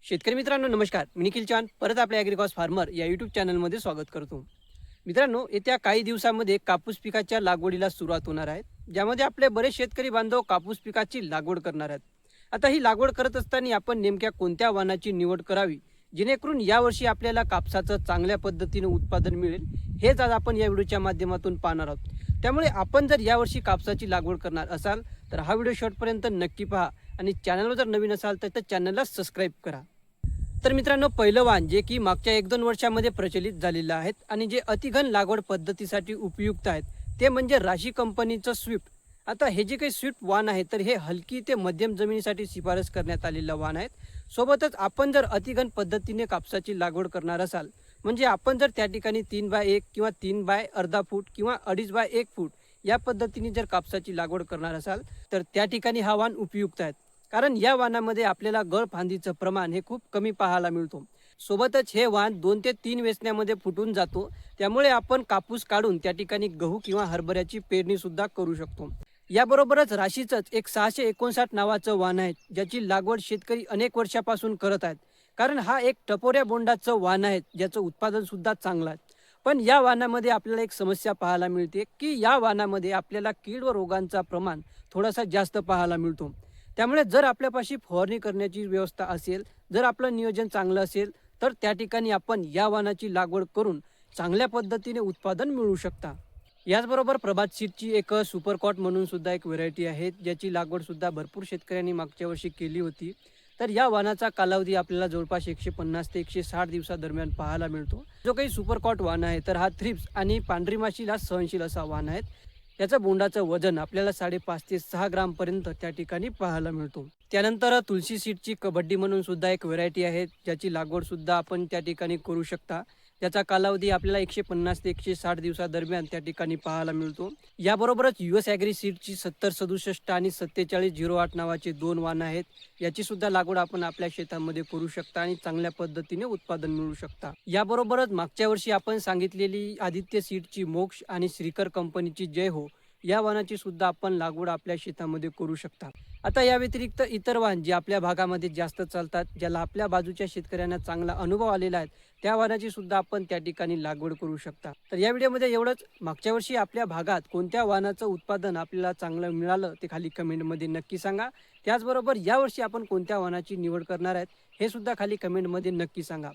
शेतकरी मित्रांनो नमस्कार. मी निखिल चव्हाण परत आपल्या ॲग्रिकॉस फार्मर या यूट्यूब चॅनलमध्ये स्वागत करतो. मित्रांनो, येत्या काही दिवसांमध्ये कापूस पिकाच्या लागवडीला सुरुवात होणार आहे, ज्यामध्ये आपले बरेच शेतकरी बांधव कापूस पिकाची लागवड करणार आहेत. आता ही लागवड करत असताना आपण नेमक्या कोणत्या वाणाची निवड करावी, जेणेकरून यावर्षी आपल्याला कापसाचं चांगल्या पद्धतीने उत्पादन मिळेल, हेच आज आपण या व्हिडिओच्या माध्यमातून पाहणार आहोत. त्यामुळे आपण जर यावर्षी कापसाची लागवड करणार असाल तर हा व्हिडिओ शेवटपर्यंत नक्की पहा आणि चॅनलवर जर नवीन असाल तर चॅनलला सबस्क्राईब करा. तर मित्रांनो, पहिलं वाण जे की मागच्या 1-2 वर्षामध्ये प्रचलित झालेलं आहे आणि जे अतिघन लागवड पद्धतीसाठी उपयुक्त आहेत, ते म्हणजे राशी कंपनीचं स्विफ्ट. आता हे जे काही स्विफ्ट वाण आहे तर हे हलकी ते मध्यम जमिनीसाठी शिफारस करण्यात आलेलं वाण आहेत. सोबतच आपण जर अतिघन पद्धतीने कापसाची लागवड करणार असाल, म्हणजे आपण जर त्या ठिकाणी 3x1 किंवा 3x अर्धा फूट किंवा 2.5x1 फूट या पद्धतीने जर कापसाची लागवड करणार असाल तर त्या ठिकाणी हा वाण उपयुक्त आहे. कारण या वाणामध्ये आपल्याला गळफांदीचं प्रमाण हे खूप कमी पाहायला मिळतो. सोबतच हे वाण 2 ते 3 वेचण्यामध्ये फुटून जातो. त्यामुळे आपण कापूस काढून त्या ठिकाणी गहू किंवा हरभऱ्याची पेरणी सुद्धा करू शकतो. याबरोबरच राशीचंच एक 659 नावाचं वाण आहे, ज्याची लागवड शेतकरी अनेक वर्षापासून करत आहेत. कारण हा एक टपोऱ्या बोंडाचं वाण आहे, ज्याचं उत्पादन सुद्धा चांगलं आहे. पण या वाणामध्ये आपल्याला एक समस्या पाहायला मिळते, की या वाणामध्ये आपल्याला कीड व रोगांचा प्रमाण थोडासा जास्त पाहायला मिळतो. त्यामुळे जर आपल्यापाशी फवारणी करण्याची व्यवस्था असेल, जर आपलं नियोजन चांगलं असेल, तर त्या ठिकाणी आपण या वाणाची लागवड करून चांगल्या पद्धतीने उत्पादन मिळवू शकता. याचबरोबर प्रभात सीडची एक सुपर कॉट म्हणून सुद्धा एक व्हरायटी आहे, ज्याची लागवड सुद्धा भरपूर शेतकऱ्यांनी मागच्या वर्षी केली होती. तर या वाणाचा कालावधी आपल्याला जवळपास 150 ते 160 दिवसादरम्यान पाहायला मिळतो. जो काही सुपर कॉट वाण आहे तर हा थ्रिप्स आणि पांढरी माशीला सहनशील असा वाण आहे. याचं बोंडाचं वजन आपल्याला 5.5 ते 6 ग्रामपर्यंत त्या ठिकाणी पाहायला मिळतो. त्यानंतर तुलसी सीडची कबड्डी म्हणून सुद्धा एक व्हरायटी आहे, ज्याची लागवड सुद्धा आपण त्या ठिकाणी करू शकता. त्याचा कालावधी आपल्याला 150 ते 160 दिवसादरम्यान त्या ठिकाणी पाहायला मिळतो. याबरोबरच US ॲग्री सीडची 7067 आणि 4708 नावाचे 2 वाण आहेत. याची सुद्धा लागवड आपण आपल्या शेतामध्ये करू शकता आणि चांगल्या पद्धतीने उत्पादन मिळवू शकता. याबरोबरच मागच्या वर्षी आपण सांगितलेली आदित्य सीडची मोक्ष आणि श्रीकर कंपनीची जय हो या वाणाची सुद्धा आपण लागवड आपल्या शेतामध्ये करू शकता. आता या व्यतिरिक्त इतर वाण जे आपल्या भागामध्ये जास्त चालतात, ज्याला आपल्या बाजूच्या शेतकऱ्यांना चांगला अनुभव आलेला आहे, त्या वाणाची सुद्धा आपण त्या ठिकाणी लागवड करू शकता. तर या व्हिडिओमध्ये एवढंच. मागच्या वर्षी आपल्या भागात कोणत्या वाणाचं उत्पादन आपल्याला चांगलं मिळालं ते खाली कमेंटमध्ये नक्की सांगा. त्याचबरोबर यावर्षी आपण कोणत्या वाणाची निवड करणार आहेत हे सुद्धा खाली कमेंटमध्ये नक्की सांगा.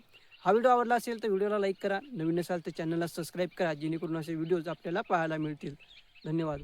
हा व्हिडिओ आवडला असेल तर व्हिडिओला लाईक करा, नवीन असाल तर चॅनलला सबस्क्राईब करा, जेणेकरून असे व्हिडिओज आपल्याला पाहायला मिळतील. धन्यवाद.